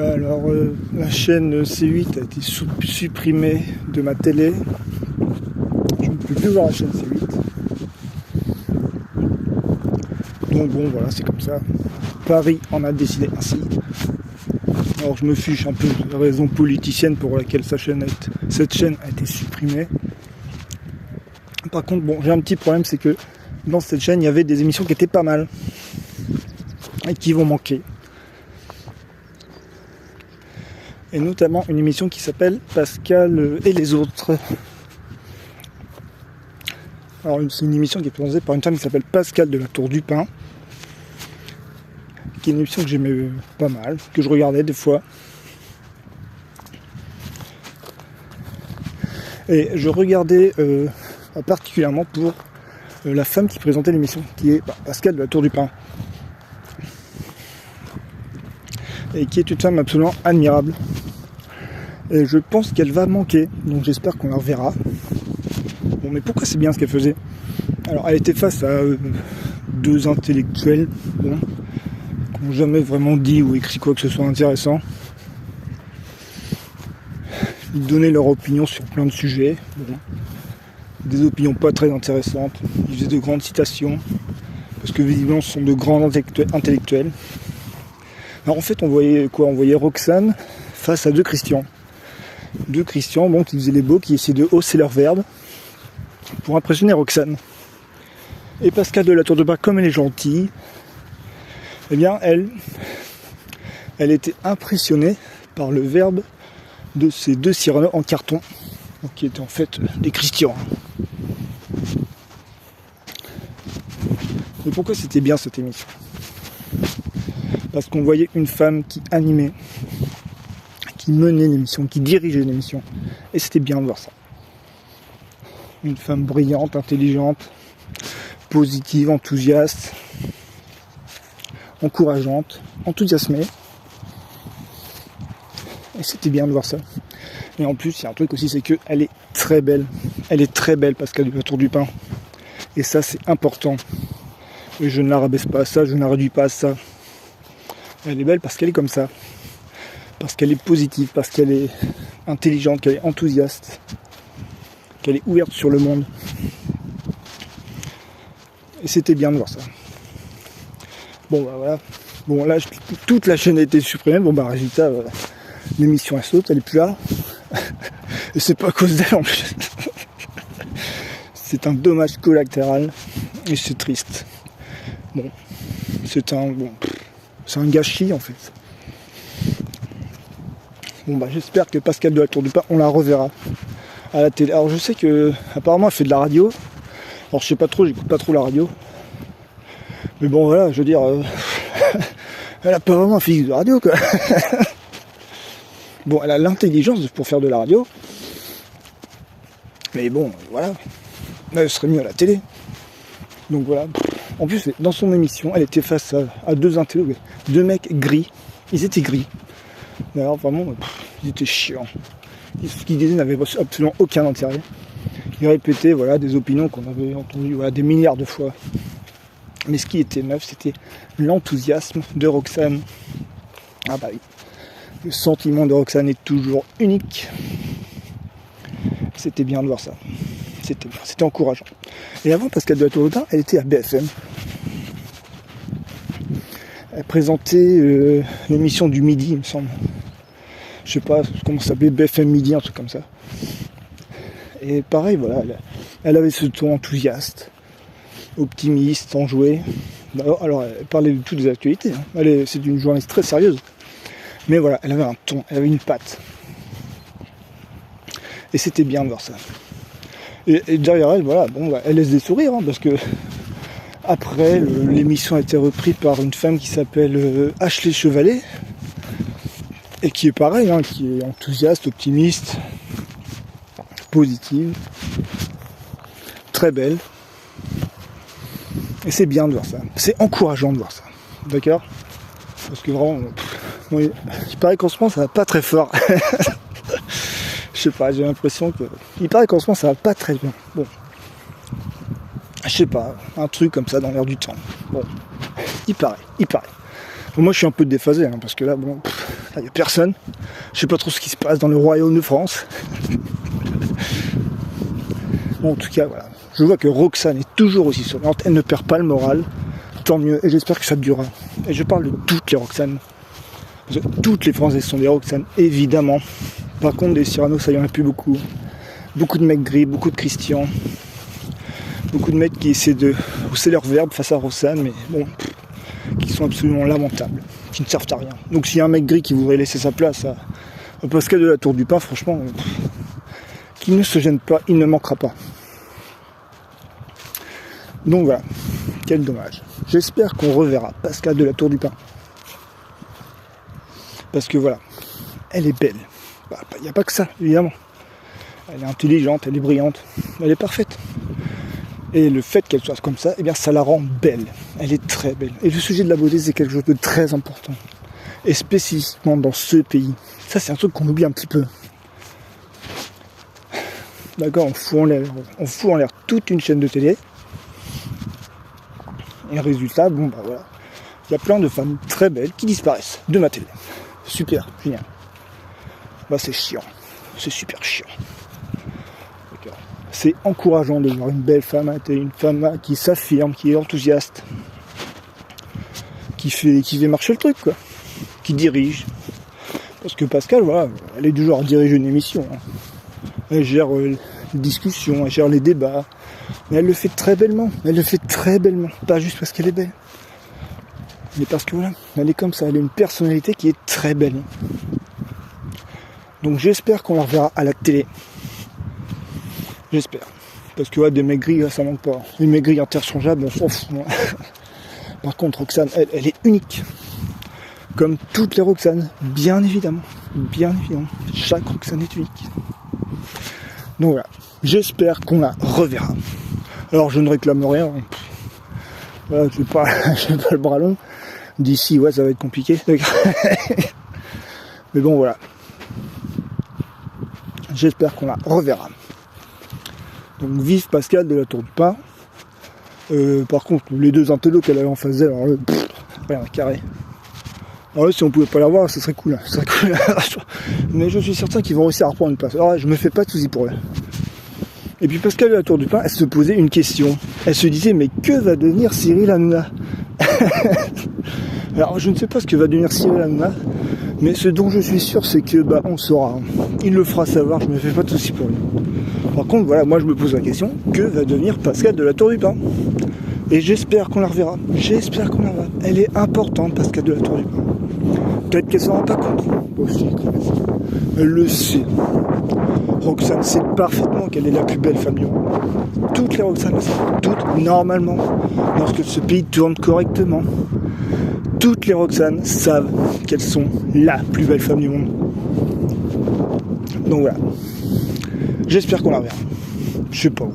Ouais, alors la chaîne C8 a été supprimée de ma télé. Je ne peux plus voir la chaîne C8. Donc bon, voilà, c'est comme ça. Paris en a décidé ainsi. Alors je me fiche un peu de la raison politicienne pour laquelle cette chaîne a été supprimée. Par contre, bon, j'ai un petit problème, c'est que dans cette chaîne, il y avait des émissions qui étaient pas mal et qui vont manquer. Et notamment une émission qui s'appelle Pascal et les autres. Alors c'est une émission qui est présentée par une femme qui s'appelle Pascal de la Tour du Pin, qui est une émission que j'aimais pas mal, que je regardais des fois. Et je regardais particulièrement pour la femme qui présentait l'émission, qui est Pascal de la Tour du Pin. Et qui est une femme absolument admirable. Et je pense qu'elle va manquer, donc j'espère qu'on la reverra. Bon, mais pourquoi c'est bien ce qu'elle faisait? Alors, elle était face à deux intellectuels, bon, qui n'ont jamais vraiment dit ou écrit quoi que ce soit intéressant. Ils donnaient leur opinion sur plein de sujets, bon, des opinions pas très intéressantes. Ils faisaient de grandes citations, parce que visiblement ce sont de grands intellectuels. Alors en fait, on voyait quoi? On voyait Roxane face à deux Christians. Deux Christians, bon, qui faisaient les beaux, qui essayaient de hausser leur verbe pour impressionner Roxane. Et Pascal de la Tour du Pin, comme elle est gentille, eh bien, elle était impressionnée par le verbe de ces deux Cyrano en carton, donc qui étaient en fait des Christians. Et pourquoi c'était bien cette émission? Parce qu'on voyait une femme qui animait, qui menait l'émission, qui dirigeait l'émission. Et c'était bien de voir ça. Une femme brillante, intelligente, positive, enthousiaste, encourageante, enthousiasmée. Et c'était bien de voir ça. Et en plus, il y a un truc aussi, c'est qu'elle est très belle. Elle est très belle, Pascal de la Tour du Pin. Et ça, c'est important. Et je ne la rabaisse pas à ça, je ne la réduis pas à ça. Elle est belle parce qu'elle est comme ça. Parce qu'elle est positive, parce qu'elle est intelligente, qu'elle est enthousiaste, qu'elle est ouverte sur le monde. Et c'était bien de voir ça. Bon bah voilà. Bon là, toute la chaîne a été supprimée. Bon bah résultat, l'émission elle saute, elle est plus là. Et c'est pas à cause d'elle en plus. C'est un dommage collatéral. Et c'est triste. Bon. C'est un gâchis en fait. Bon bah j'espère que Pascal de la Tour du Pin, on la reverra à la télé. Alors je sais que apparemment elle fait de la radio. Alors je sais pas trop, j'écoute pas trop la radio. Mais bon voilà, je veux dire, elle a pas vraiment un physique de radio quoi. Bon, elle a l'intelligence pour faire de la radio. Mais bon, voilà. Elle serait mieux à la télé. Donc voilà. En plus, dans son émission, elle était face à deux intellos, deux mecs gris. Ils étaient gris. Mais alors vraiment, ils étaient chiants. Ce qu'ils disaient n'avait absolument aucun intérêt. Ils répétaient voilà, des opinions qu'on avait entendues voilà, des milliards de fois. Mais ce qui était neuf, c'était l'enthousiasme de Roxane. Ah bah oui. Le sentiment de Roxane est toujours unique. C'était bien de voir ça. C'était encourageant. Et avant, Pascal de la Tour du Pin, elle était à BFM. Elle présentait l'émission du midi, il me semble. Je sais pas comment ça s'appelait, BFM Midi, un truc comme ça. Et pareil, voilà, elle avait ce ton enthousiaste, optimiste, enjoué. Alors elle parlait de toutes les actualités. Hein. C'est une journaliste très sérieuse. Mais voilà, elle avait un ton, elle avait une patte. Et c'était bien de voir ça. Et derrière elle, voilà, bon, elle laisse des sourires, hein, parce que après, l'émission a été reprise par une femme qui s'appelle Ashley Chevalet, et qui est pareil, hein, qui est enthousiaste, optimiste, positive, très belle. Et c'est bien de voir ça. C'est encourageant de voir ça. D'accord ? Parce que vraiment, il paraît qu'en ce moment, ça va pas très fort. Je sais pas, j'ai l'impression que... Il paraît qu'en ce moment, ça va pas très bien. Bon. Je sais pas, un truc comme ça dans l'air du temps. Bon. Il paraît. Bon, moi je suis un peu déphasé, hein, parce que là, bon, il n'y a personne. Je sais pas trop ce qui se passe dans le royaume de France. Bon, en tout cas, voilà. Je vois que Roxane est toujours aussi souriante, elle ne perd pas le moral. Tant mieux, et j'espère que ça durera. Et je parle de toutes les Roxane. Parce que toutes les Françaises sont des Roxane, évidemment. Par contre, des Cyrano, ça y en a plus beaucoup. Beaucoup de mecs gris, beaucoup de Christian. Beaucoup de mecs qui essaient de hausser leur verbe face à Roxane, mais bon, qui sont absolument lamentables, qui ne servent à rien. Donc s'il y a un mec gris qui voudrait laisser sa place à Pascal de la Tour du Pin, franchement, qu'il ne se gêne pas, il ne manquera pas. Donc voilà, quel dommage. J'espère qu'on reverra Pascal de la Tour du Pin. Parce que voilà, elle est belle. Il n'y a pas que ça, évidemment. Elle est intelligente, elle est brillante, elle est parfaite. Et le fait qu'elle soit comme ça, eh bien ça la rend belle. Elle est très belle. Et le sujet de la beauté, c'est quelque chose de très important. Et spécifiquement dans ce pays. Ça, c'est un truc qu'on oublie un petit peu. D'accord, on fout en l'air toute une chaîne de télé. Et résultat, bon bah voilà. Il y a plein de femmes très belles qui disparaissent de ma télé. Super, génial. Bah c'est chiant. C'est super chiant. D'accord. C'est encourageant de voir une belle femme à la télé, une femme qui s'affirme, qui est enthousiaste, qui fait marcher le truc, quoi. Qui dirige. Parce que Pascal, voilà, elle est du genre à diriger une émission. Hein. Elle gère les discussions, elle gère les débats. Mais elle le fait très bellement. Elle le fait très bellement. Pas juste parce qu'elle est belle. Mais parce que voilà, elle est comme ça. Elle a une personnalité qui est très belle. Donc j'espère qu'on la reverra à la télé. J'espère. Parce que ouais, des mecs gris, ça manque pas. Les mecs gris interchangeables, on s'en fout. Par contre, Roxane, elle est unique. Comme toutes les Roxane, bien évidemment. Bien évidemment. Chaque Roxane est unique. Donc voilà. J'espère qu'on la reverra. Alors je ne réclame rien. Voilà, je n'ai pas le bras long. D'ici, ouais, ça va être compliqué. Mais bon, voilà. J'espère qu'on la reverra. Donc vive Pascal de la Tour du Pin. Par contre, les deux intellos qu'elle avait en face d'elle, alors rien à carré. Alors là, si on pouvait pas la voir, ce serait cool. Ce serait cool. Mais je suis certain qu'ils vont réussir à reprendre une place. Alors là, je me fais pas de soucis pour elle. Et puis Pascal de la Tour du Pin, elle se posait une question. Elle se disait, mais que va devenir Cyril Hanouna? Alors je ne sais pas ce que va devenir Cyril Hanouna, mais ce dont je suis sûr, c'est que on le saura. Il le fera savoir, je me fais pas de soucis pour lui. Par contre, voilà, moi je me pose la question, que va devenir Pascal de la Tour du Pin? Et j'espère qu'on la reverra. J'espère qu'on la reverra. Elle est importante, Pascal de la Tour du Pin. Peut-être qu'elle s'en rend pas compte. Elle le sait. Roxane sait parfaitement qu'elle est la plus belle femme du monde. Toutes les Roxane le savent. Toutes, normalement. Lorsque ce pays tourne correctement. Toutes les Roxane savent qu'elles sont la plus belle femme du monde. Donc voilà. J'espère qu'on la reverra. Je sais pas où.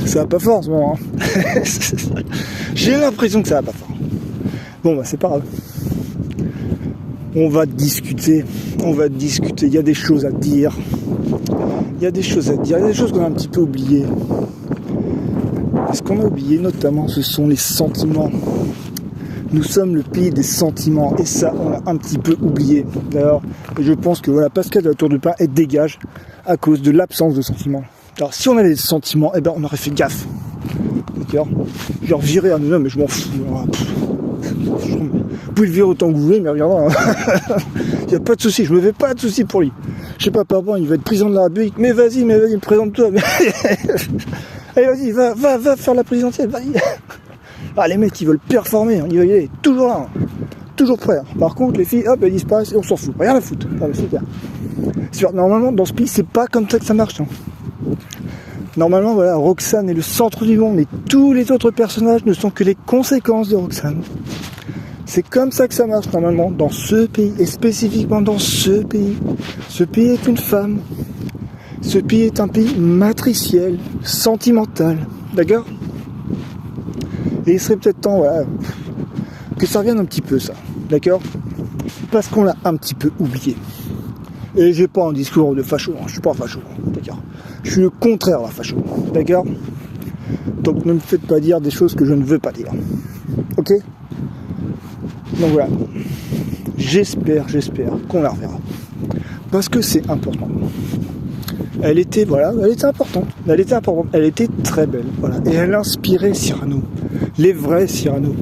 Ça va pas fort en ce moment. Hein. J'ai l'impression que ça va pas fort. Bon bah c'est pas grave. On va discuter. Il y a des choses à dire. Il y a des choses qu'on a un petit peu oubliées. Ce qu'on a oublié notamment, ce sont les sentiments. Nous sommes le pays des sentiments. Et ça, on a un petit peu oublié. D'ailleurs, je pense que voilà, Pascal de la Tour du Pin, elle dégage à cause de l'absence de sentiments. Alors si on avait des sentiments, on aurait fait gaffe. D'accord ? Genre virer un homme, mais je m'en fous. Vous pouvez le virer autant que vous voulez, mais regardez, il n'y a pas de souci, je me fais pas de souci pour lui. Je sais pas, papa, il va être président de la République, mais vas-y, présente-toi. Allez, vas-y, va faire la présidentielle, vas-y. Ah, les mecs, ils veulent performer, il va y aller, toujours là, toujours prêt. Par contre, les filles, hop, elles disparaissent et on s'en fout, rien à foutre. Ah, c'est clair. Normalement, dans ce pays, c'est pas comme ça que ça marche. Hein. Normalement, voilà, Roxane est le centre du monde, mais tous les autres personnages ne sont que les conséquences de Roxane. C'est comme ça que ça marche normalement dans ce pays, et spécifiquement dans ce pays. Ce pays est une femme. Ce pays est un pays matriciel, sentimental. D'accord ? Et il serait peut-être temps, voilà, que ça revienne un petit peu, ça. D'accord ? Parce qu'on l'a un petit peu oublié. Et j'ai pas un discours de facho, hein. Je suis pas facho, d'accord ? Je suis le contraire d'un facho, d'accord ? Donc ne me faites pas dire des choses que je ne veux pas dire. Ok ? Donc voilà, j'espère qu'on la reverra. Parce que c'est important. Elle était importante, elle était très belle, voilà. Et elle inspirait Cyrano, les vrais Cyrano.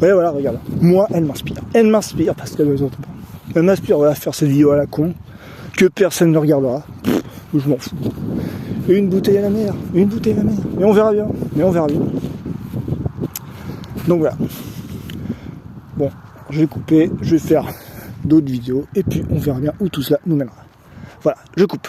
Ouais, voilà, regarde, moi, elle m'inspire parce qu'elle me entend pas. Elle m'inspire, voilà, faire cette vidéo à la con, que personne ne regardera, je m'en fous. Et une bouteille à la mer, mais on verra bien, Donc voilà. Bon, je vais couper, je vais faire d'autres vidéos, et puis on verra bien où tout cela nous mènera. Voilà, je coupe.